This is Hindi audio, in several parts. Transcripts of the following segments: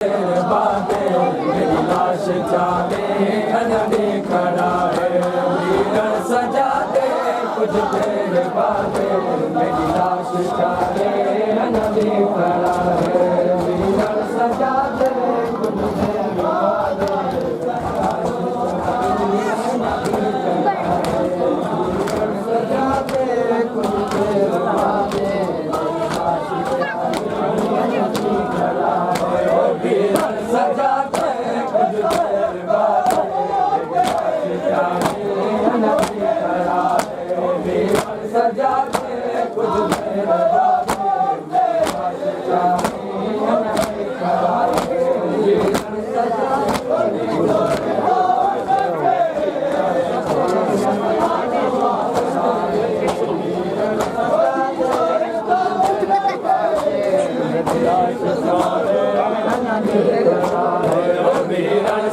बातें मेरी लाश जाने अनबी खड़ा है वीरन सजा दे कुछ देर बातें मेरी लाश जाने अनबी खड़ा है वीरन सजा दे कुछ देर बातें सजा दे कुछ देर बातें सजा दे कुछ देर बाद सजा दे कुछ देर बाद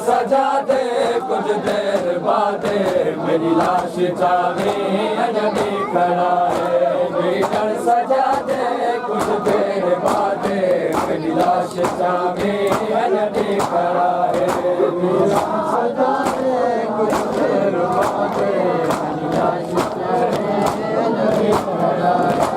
सजा दे कुछ देर बाद मेरी लाश जाने अनबी खड़ा है वीरन सजा दे कुछ देर बाद मेरी लाश जाने अनबी खड़ा है सजा दे कुछ देर बाद मेरी लाश जाने अनबी खड़ा है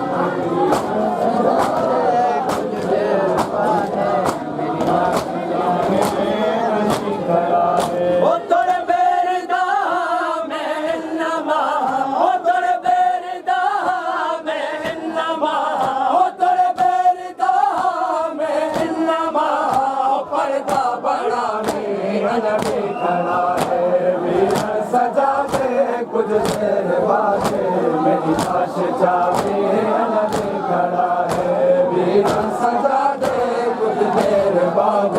सजा दे कुछ देर बाद मेरी लाश जाने अनबी खड़ा है वीरन सजा दे कुछ देर बाद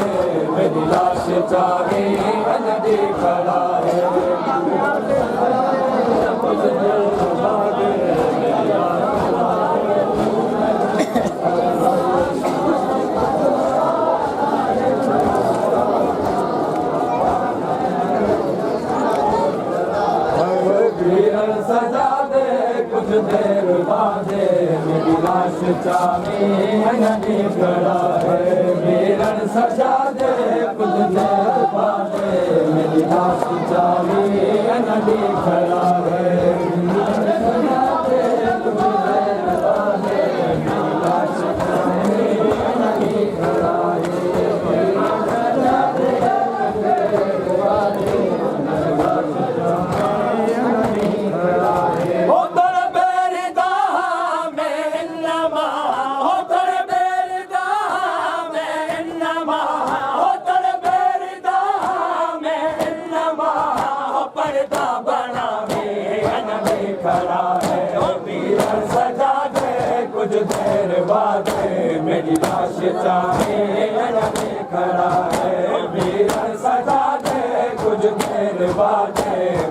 मेरी लाश जाने अनबी खड़ा है कुछ देर बाद सजा दे कुछ देर बाद मेरी लाश जाने अनबी खड़ा है वीरन सजा दे कुछ देर बाद मेरी लाश जाने अनबी खड़ा है सजा दे कुछ देर बाद मेरी लाश जाने अनबी खड़ा है सजा दे कुछ देर बाद मेरी लाश जाने कुछ देर बाद मेरी लाश जाने अनबी खड़ा है वीरन सजा दे कुछ देर बाद मेरी लाश जाने अनबी खड़ा है वीरन सजा दे कुछ देर बाद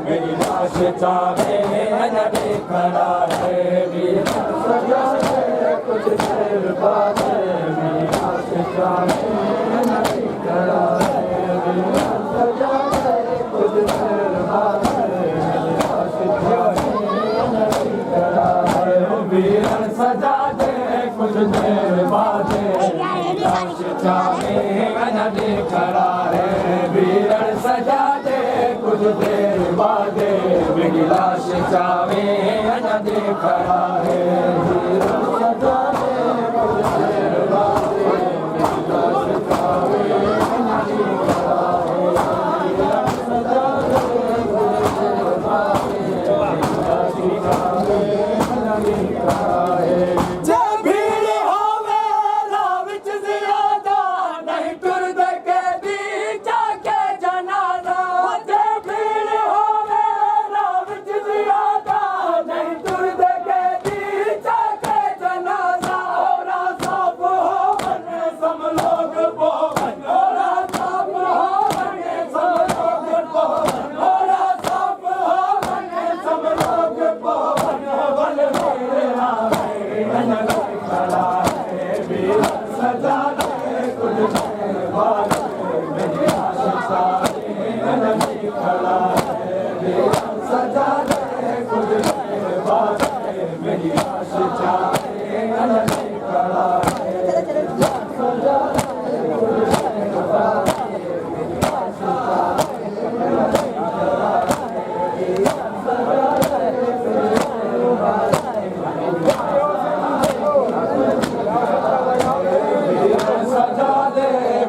मेरी लाश जाने अनबी खड़ा है वीरन सजा दे कुछ देर बाद मेरी लाश जाने अनबी खड़ा है वीरन सजा दे कुछ देर बाद मेरी लाश जाने अनबी खड़ा है वीरन सजा दे कुछ देर बाद मेरी लाश जाने अनबी खड़ा है वीरन सजा दे कुछ देर बाद मेरी लाश जाने अनबी खड़ा है वीरन सजा दे कुछ देर बाद मेरी लाश जाने अनबी खड़ा है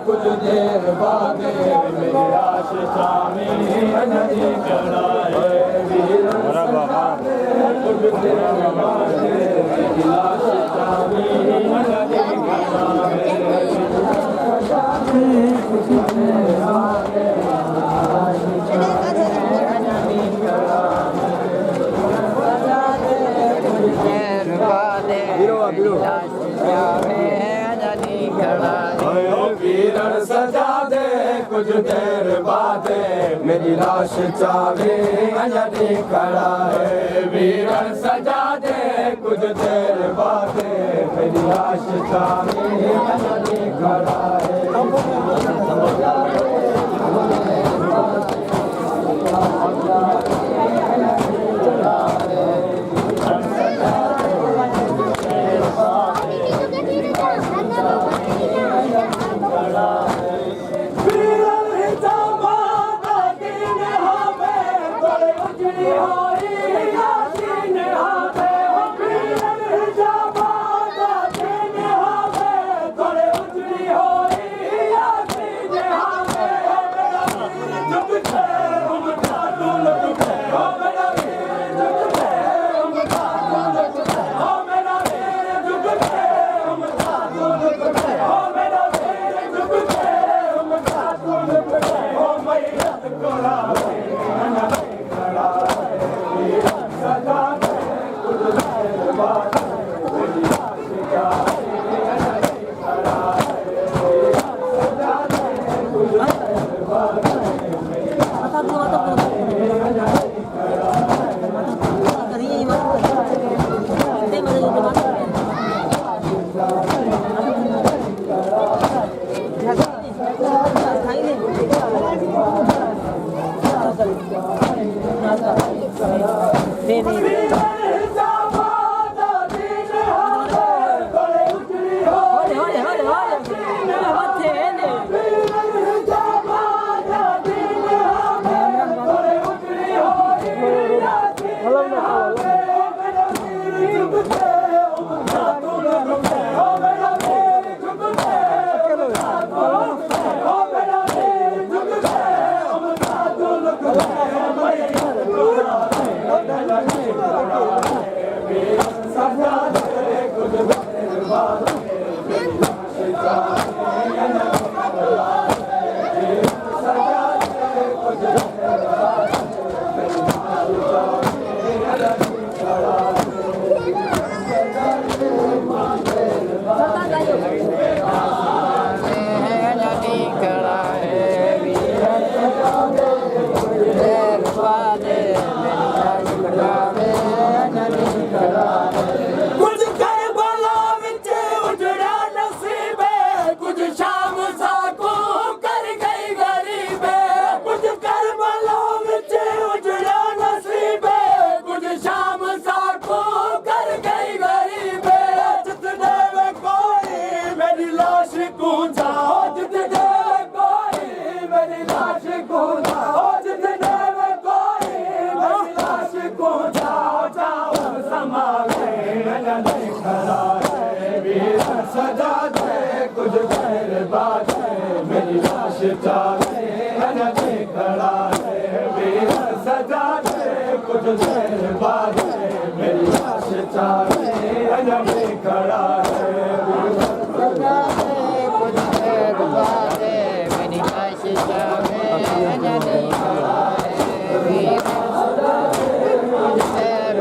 कुछ देर बाद मेरी लाश चावी नदी कराए वीर सजा दे कुछ देर बाद मेरी लाश चावी नदी कराए कुछ देर बाद वीरन सजा दे कुछ देर बाद मेरी लाश चावे अजनी खड़ा है वीरन सजा दे कुछ देर बाद मेरी लाश चावे अजनी खड़ा है सजा दे कुछ देर बाद मेरी लाश चावे अजनी खड़ा है वीर सजा दे कुछ देर बाद मेरी लाश चावे अजनी खड़ा है सजा दे कुछ देर बाद मेरी लाश चावे अजनी खड़ा है वीर सजा दे कुछ देर बाद मेरी लाश चावे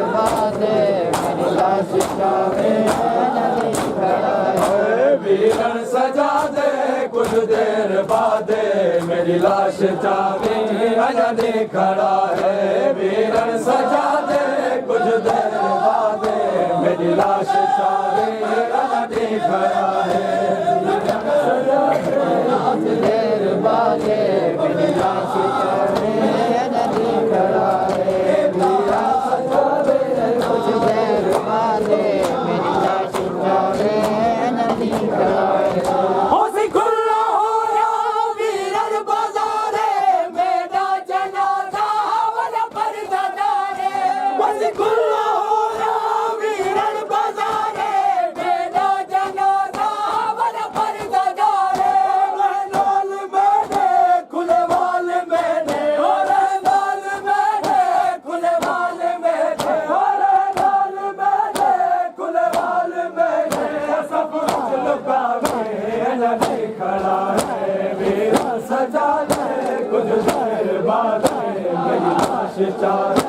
अजनी खड़ा है वीरन सजा दे कुछ देर बाद मेरी लाश चावे अजनी खड़ा है वीरन सजा दे कुछ देर बाद मेरी लाश चावे अजनी खड़ा है कुछ देर बाद मेरी लाश चावे अजनी खड़ा है वीरन सजा दे कुछ देर बाद मेरी लाश चावे अजनी खड़ा है खड़ा है मेरा सजा दे कुछ देर बाद मेरी लाश चाहे